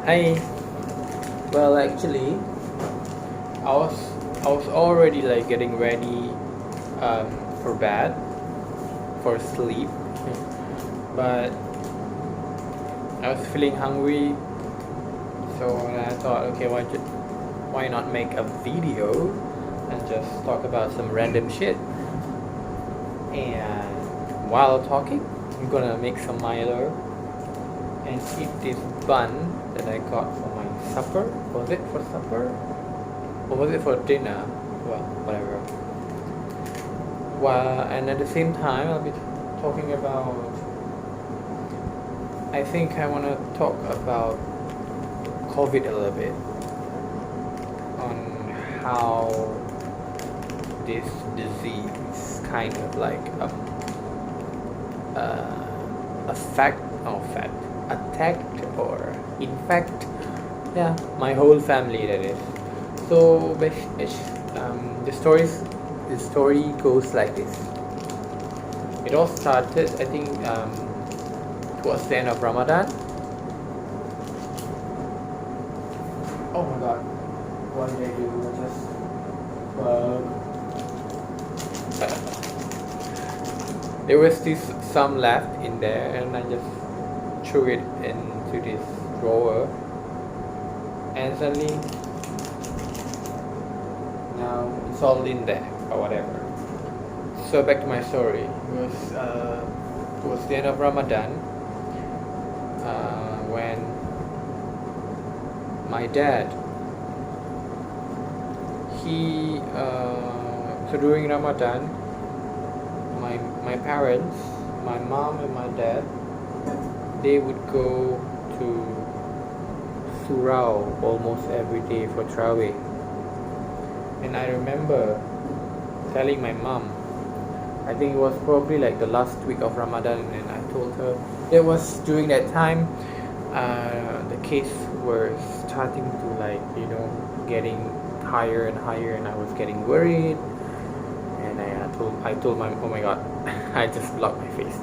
Hi. Well, actually, I was I was already like getting ready for bed, for sleep, but I was feeling hungry, so I thought, okay, why not make a video and just talk about some random shit. And while talking, I'm gonna make some Milo and eat this bun that I got for my supper. Was it for supper? Or was it for dinner? Well, whatever. And at the same time, I'll be talking about. I think I want to talk about COVID a little bit, on how this disease kind of like attacked or infect, yeah, my whole family, that is. So the story goes like this. It all started, I think, towards the end of Ramadan. Oh my god, what did I do? There was some left in there, and I just threw it into this drawer, and suddenly now it's all in there or whatever. So back to my story. It was towards the end of Ramadan, when my dad, so during Ramadan, my parents, my mom and my dad, they would go to Surau almost every day for Traweh. And I remember telling my mom, I think it was probably like the last week of Ramadan, and I told her it was during that time the case were starting to, like, getting higher and higher, and I was getting worried. And I told my, oh my god, I just blocked my face.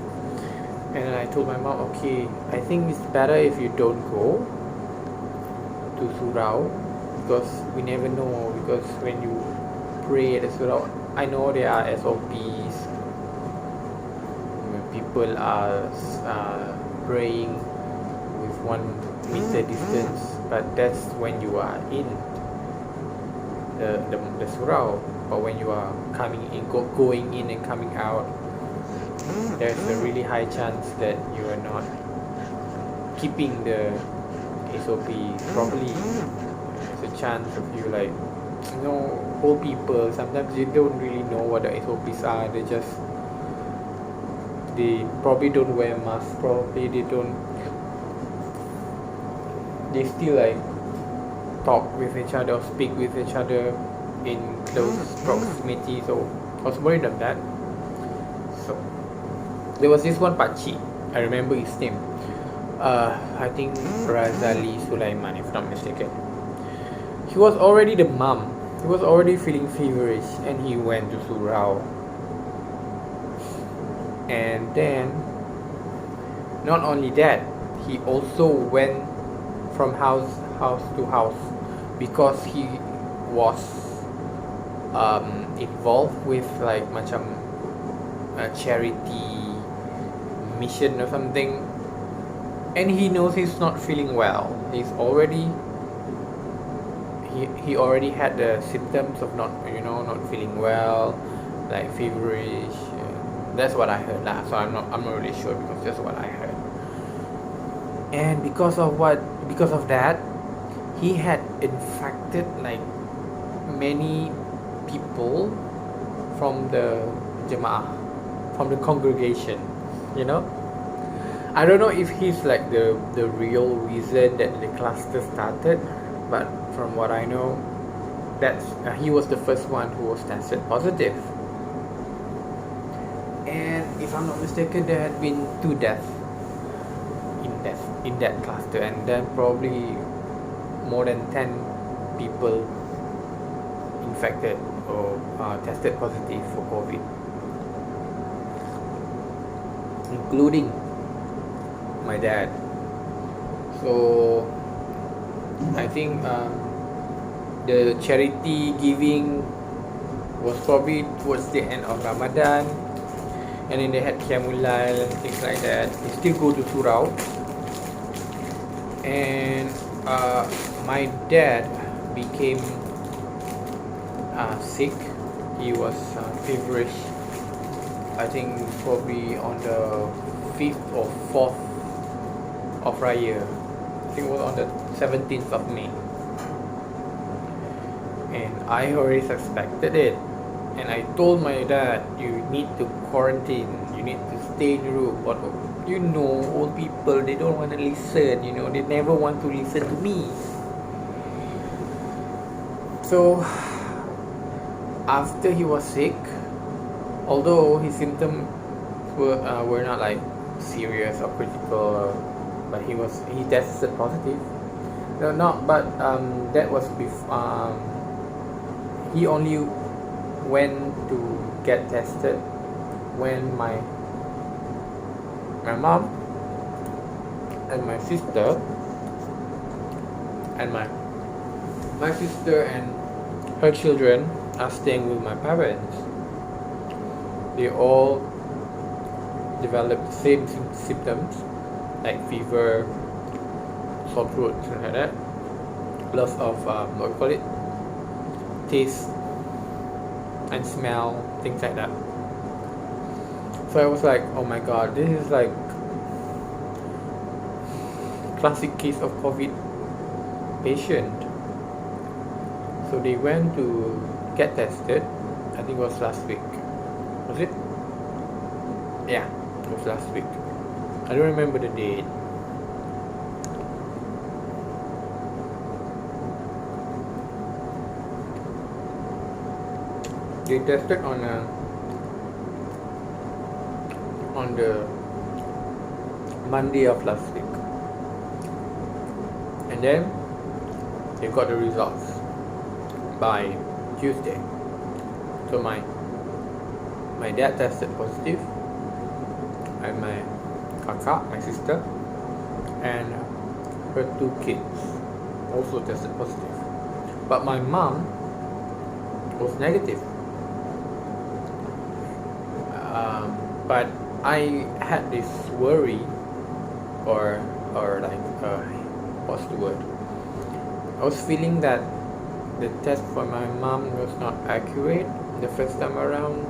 And I told my mom, okay, I think it's better if you don't go to Surau, because we never know, because when you pray at the Surau, I know there are SOPs, when people are praying with 1 meter distance, but that's when you are in the Surau. But when you are going in and coming out, there's a really high chance that you are not keeping the SOP properly. There's a chance of you, like, old people, sometimes they don't really know what the SOPs are. They probably don't wear masks, probably they still like talk with each other or speak with each other in close proximity, so I was worried of that. So there was this one pakcik, I remember his name, I think Razali Sulaiman, if not mistaken. He was already the mom. He was already feeling feverish, and he went to Surau. And then, not only that, he also went from house to house, because he was involved with like macam a charity mission or something, and he knows he's not feeling well. He already had the symptoms of not feeling well, like feverish. That's what I heard lah. So I'm not really sure, because that's what I heard. And because of that, he had infected like many people from the Jamaah, from the congregation. I don't know if he's like the real reason that the cluster started, but from what I know, he was the first one who was tested positive. And if I'm not mistaken, there had been 2 deaths in that cluster, and then probably more than 10 people infected or tested positive for COVID, including my dad. So I think the charity giving was probably towards the end of Ramadan, and then they had Qiyamul and things like that. They still go to surau. And my dad became sick. He was feverish. I think probably on the 5th or 4th of Raya. I think it was on the 17th of May. And I already suspected it. And I told my dad, you need to quarantine, you need to stay in the room. But you know, old people, they don't want to listen, you know, they never want to listen to me. So, after he was sick, although his symptoms were not like serious or critical, but he tested positive. No, not, but that was before. He only went to get tested when my mom and my sister and my sister and her children are staying with my parents. They all developed the same symptoms like fever, sore throat, something like that, loss of what you call it, taste and smell, things like that. So I was like, oh my god, this is like classic case of COVID patient. So they went to get tested. I think it was last week. Was it? Yeah, it was last week. I don't remember the date. They tested on the Monday of last week, and then they got the results by Tuesday. So my dad tested positive, and my kakak, my sister, and her 2 kids also tested positive, but my mom was negative. But I had this worry, or like what's the word? I was feeling that the test for my mom was not accurate the first time around,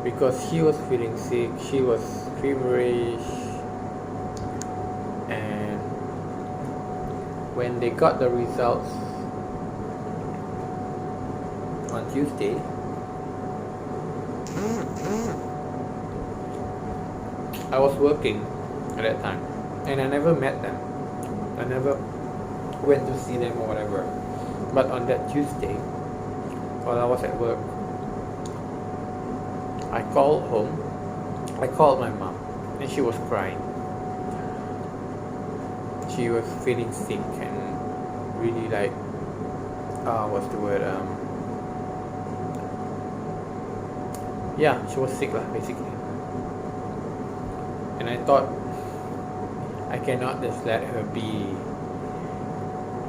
because she was feeling sick, she was feverish, and when they got the results on Tuesday, I was working at that time, and I never met them. I never went to see them or whatever. But on that Tuesday, while I was at work, I called home. I called my mom, and she was crying. She was feeling sick and really like, what's the word? Yeah, she was sick lah, basically. And I thought, I cannot just let her be.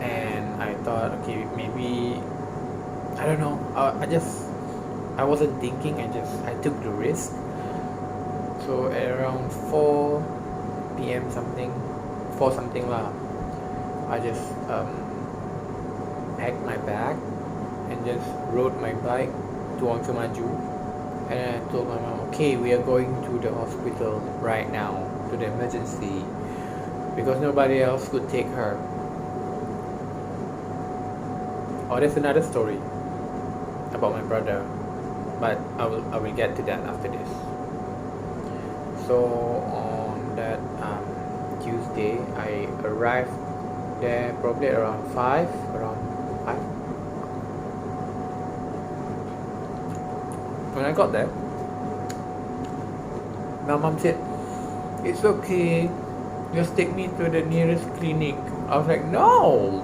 And I thought, okay, maybe, I don't know, I wasn't thinking, I took the risk. So at around 4 p.m. something, 4 something lah, I just packed my bag and just rode my bike to Wang Maju. And I told my mom, okay, we are going to the hospital right now, to the emergency, because nobody else could take her. Oh, there's another story about my brother, but I will get to that after this. So on that Tuesday, I arrived there probably around 5. When I got there, my mom said, it's okay, just take me to the nearest clinic. I was like, no,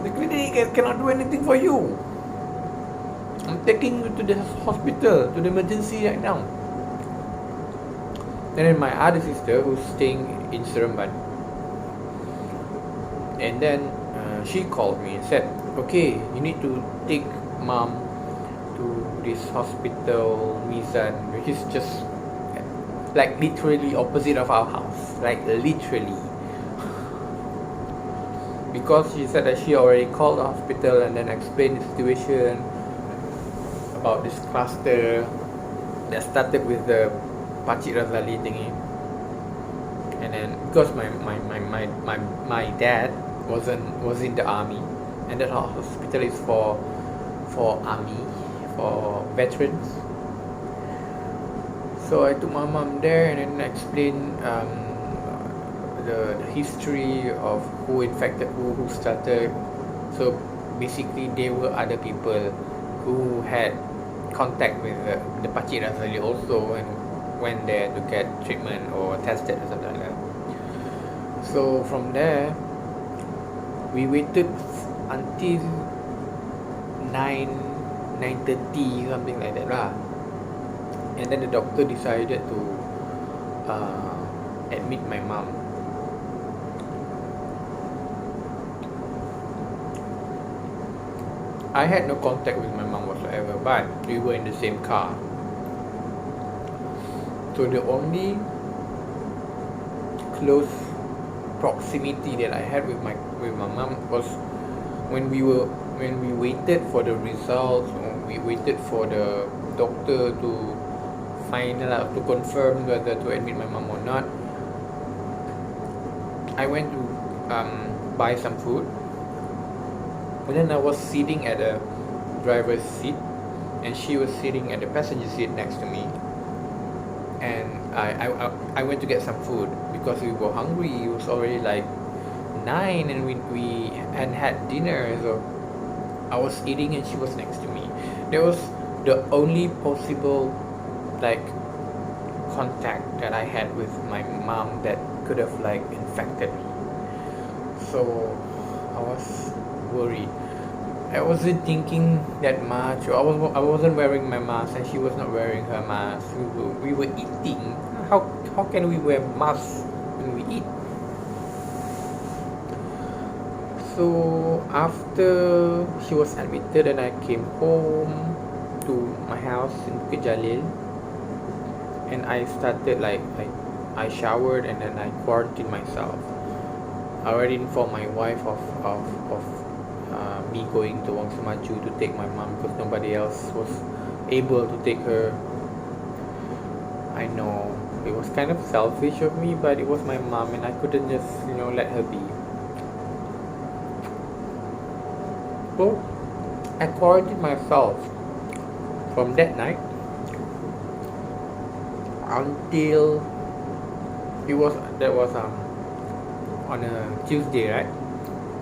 the clinic cannot do anything for you. I'm taking you to the hospital, to the emergency right now. And then my other sister who's staying in Seremban, and then she called me and said, okay, you need to take mom to this hospital Mizan, which is just like literally opposite of our house, like literally. Because she said that she already called the hospital and then explained the situation about this cluster that started with the Pakcik Razali thingy. And then because my dad was in the army, and that hospital is for army, for veterans. So I took my mom there and then explained the history of who infected who started. So basically they were other people who had contact with the Pakcik Razali also and went there to get treatment or tested or something like that. So from there we waited until 9:30 something like that lah. And then the doctor decided to admit my mom. I had no contact with my mom whatsoever, but we were in the same car. So the only close proximity that I had with my mom was when we waited for the results, or we waited for the doctor to to confirm whether to admit my mom or not. I went to buy some food, and then I was sitting at the driver's seat and she was sitting at the passenger seat next to me, and I went to get some food because we were hungry. It was already like 9 and we hadn't had dinner, so I was eating and she was next to me. That was the only possible like contact that I had with my mom that could have like infected me. So I was worried. I wasn't thinking that much. I wasn't wearing my mask and she was not wearing her mask. We were eating. How can we wear masks when we eat? So after she was admitted and I came home to my house in Bukit Jalil, and I started like I showered and then I quarantined myself. I already informed my wife of me going to Wangsa Maju to take my mom because nobody else was able to take her. I know it was kind of selfish of me, but it was my mom and I couldn't just let her be. So I quarantined myself from that night until that was on a Tuesday, right?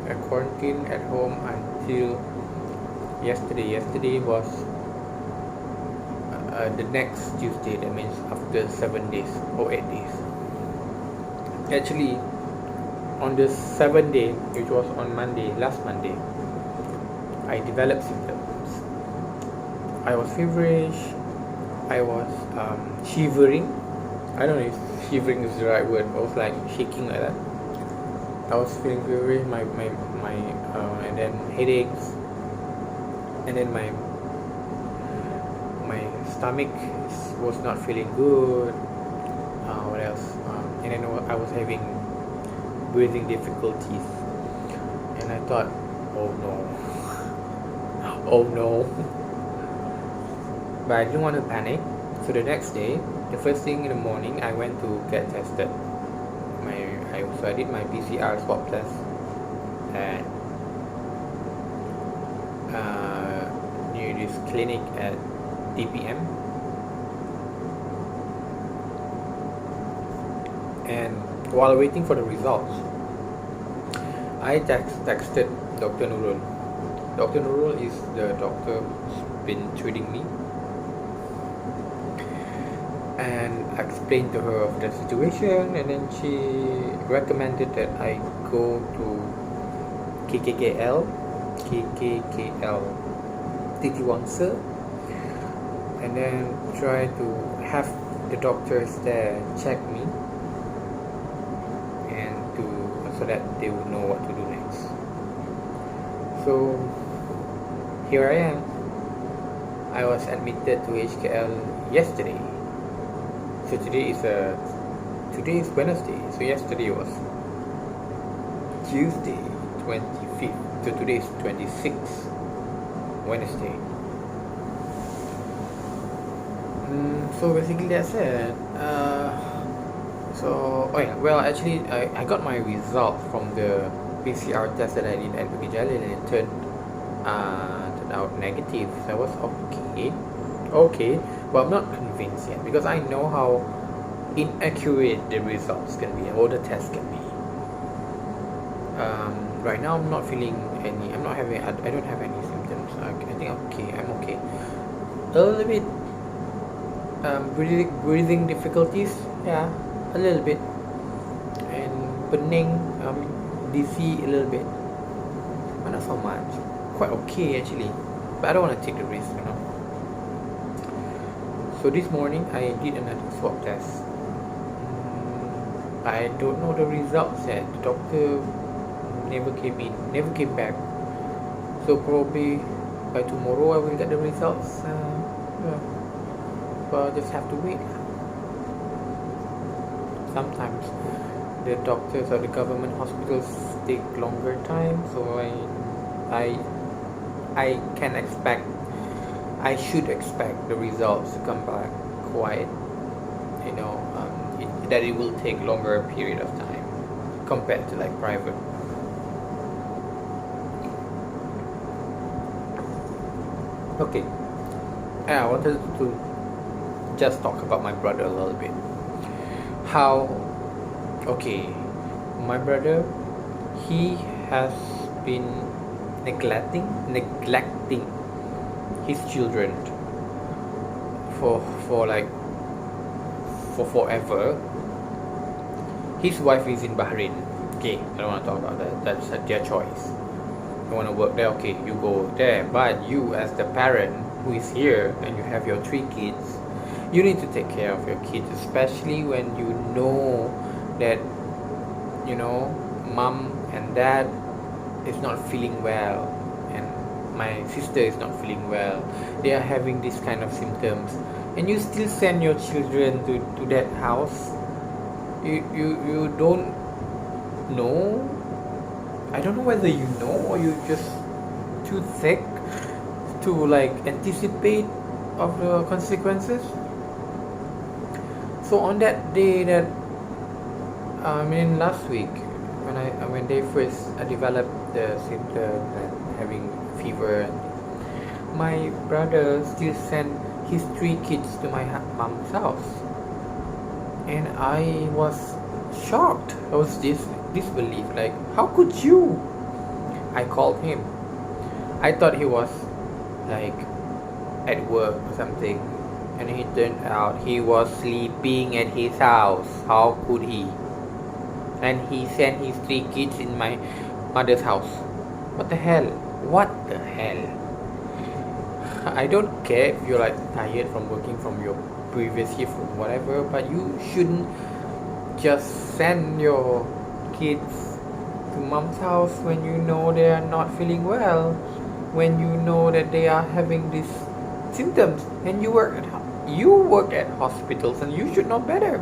I quarantined at home until yesterday. Yesterday was the next Tuesday. That means after 7 days or 8 days. Actually, on the 7th day, which was on last Monday, I developed symptoms. I was feverish. I was shivering. I don't know if shivering is the right word. I was like shaking like that. I was feeling feverish, my and then headaches, and then my stomach was not feeling good. What else? And then I was having breathing difficulties, and I thought, oh no, oh no. But I didn't want to panic. So the next day, the first thing in the morning, I went to get tested. I did my PCR swab test at near this clinic at DPM, and while waiting for the results, I texted Dr. Nurul. Dr. Nurul is the doctor who's been treating me, and I explained to her of the situation, and then she recommended that I go to KKKL Titi Wangsa, and then try to have the doctors there check me and so that they would know what to do next. So here I am. I was admitted to HKL yesterday. So today is Wednesday. So yesterday was Tuesday, 25th. So today is 26th, Wednesday. So basically that's it. Actually I got my result from the PCR test that I did at Bukit Jalil, and it turned out negative. So I was okay, but I'm not convinced yet because I know how inaccurate the results can be or the test can be. Right now I'm not feeling any. I don't have any symptoms. I think I'm okay. A little bit breathing difficulties, yeah, a little bit, and burning, dizzy a little bit, but not so much. Quite okay actually, but I don't want to take the risk, So this morning I did another swab test. I don't know the results yet. The doctor never came back. So probably by tomorrow I will get the results. But I just have to wait. Sometimes the doctors or the government hospitals take longer time, so I should expect the results to come back quite, that it will take longer period of time compared to like private. Okay, I wanted to just talk about my brother a little bit. My brother, he has been neglecting his children for forever. His wife is in Bahrain. Okay, I don't want to talk about that. That's their choice. You want to work there, okay, you go there. But you, as the parent who is here and you have your 3 kids, you need to take care of your kids, especially when you know that mom and dad is not feeling well, and my sister is not feeling well. They are having this kind of symptoms, and you still send your children to that house. You don't know. I don't know whether you know or you just too thick to like anticipate of the consequences. So on that day that last week when they first developed the symptoms and having fever, my brother still sent his 3 kids to my mom's house, and I was shocked. I was disbelief, like, how could you? I called him. I thought he was like at work or something, and it turned out he was sleeping at his house. How could he? And he sent his 3 kids in my mother's house. What the hell? I don't care if you're like tired from working from your previous shift or whatever, but you shouldn't just send your kids to mom's house when you know they are not feeling well, when you know that they are having these symptoms, and you work at hospitals and you should know better.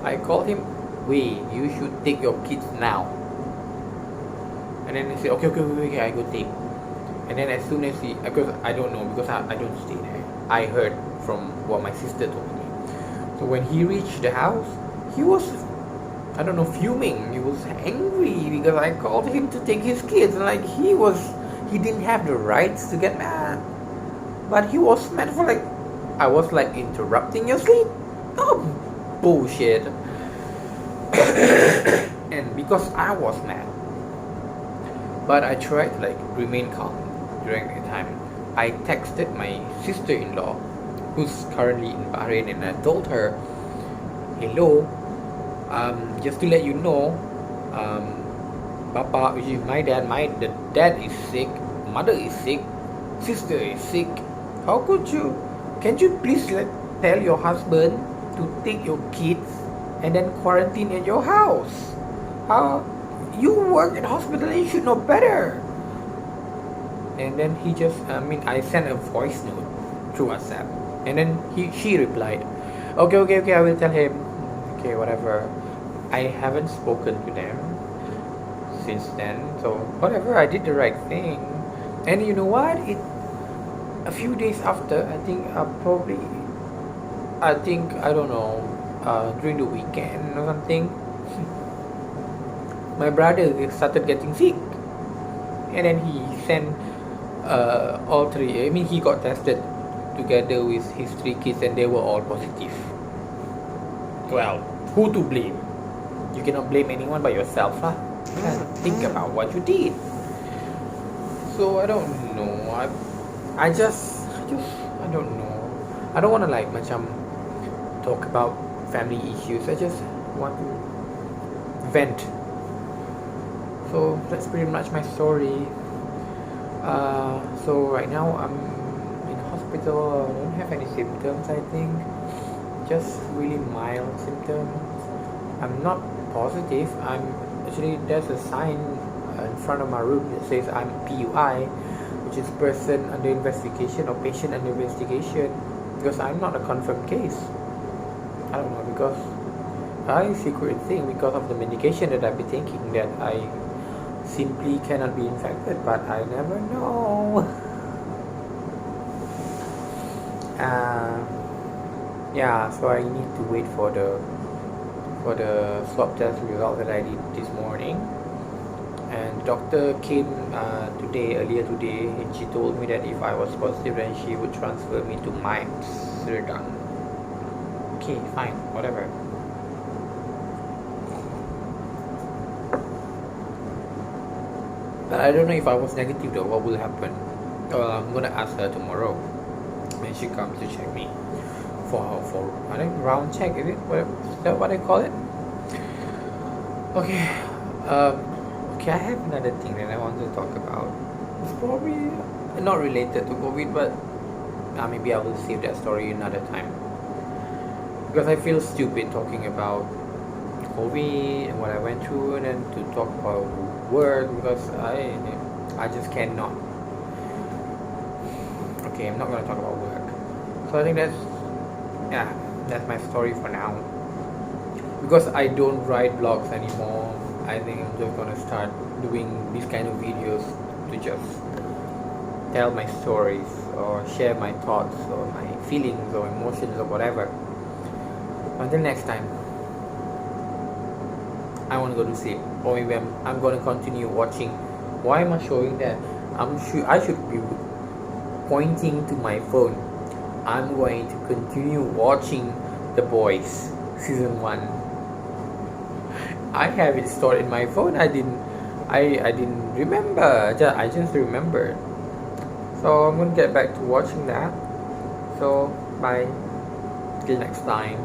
I called him, you should take your kids now. And then he said, okay, I go take. And then as soon as because I don't know, because I don't stay there, I heard from what my sister told me. So when he reached the house, he was, I don't know, fuming. He was angry because I called him to take his kids. And like he didn't have the rights to get mad. But he was mad for like, I was like interrupting your sleep. Oh, bullshit. And because I was mad, but I tried to like remain calm during the time. I texted my sister-in-law, who's currently in Bahrain, and I told her, hello, just to let you know, Papa, which is my dad, the dad is sick, mother is sick, sister is sick. How could you? Can you please tell your husband to take your kids and then quarantine at your house. How you work in hospital, you should know better. And then he just, I sent a voice note through WhatsApp, and then she replied, okay, I will tell him. Okay, whatever. I haven't spoken to them since then, so whatever. I did the right thing. And you know what? A few days after, I think I don't know, during the weekend or something, my brother started getting sick, and then he sent all three. He got tested together with his 3 kids, and they were all positive. Well, who to blame? You cannot blame anyone but yourself, lah. Think about what you did. So I don't know. I just I don't know. I don't want to talk about family issues. I just want to vent. So that's pretty much my story. So right now I'm in hospital. I don't have any symptoms, I think. Just really mild symptoms. I'm not positive. There's a sign in front of my room that says I'm PUI, which is person under investigation or patient under investigation, because I'm not a confirmed case. I don't know, because I secret thing because of the medication that I've been taking, that I simply cannot be infected, but I never know. So I need to wait for the swab test result that I did this morning. And doctor came earlier today, and she told me that if I was positive, then she would transfer me to Mines, Serdang. Okay, fine, whatever. But I don't know if I was negative though, what will happen. I'm gonna ask her tomorrow when she comes to check me for I think round check, is that what I call it? Okay. Okay, I have another thing that I want to talk about. It's probably not related to COVID, but maybe I will save that story another time, because I feel stupid talking about COVID and what I went through, and then to talk about work, because I just cannot. Okay, I'm not gonna talk about work. So I think that's my story for now. Because I don't write blogs anymore, I think I'm just gonna start doing these kind of videos to just tell my stories or share my thoughts or my feelings or emotions or whatever. Until next time, I want to go to sleep, or maybe I'm going to continue watching. Why am I showing that? I should be pointing to my phone. I'm going to continue watching The Boys season 1. I have it stored in my phone. I didn't remember. I just remembered. So I'm gonna get back to watching that. So bye. Till next time.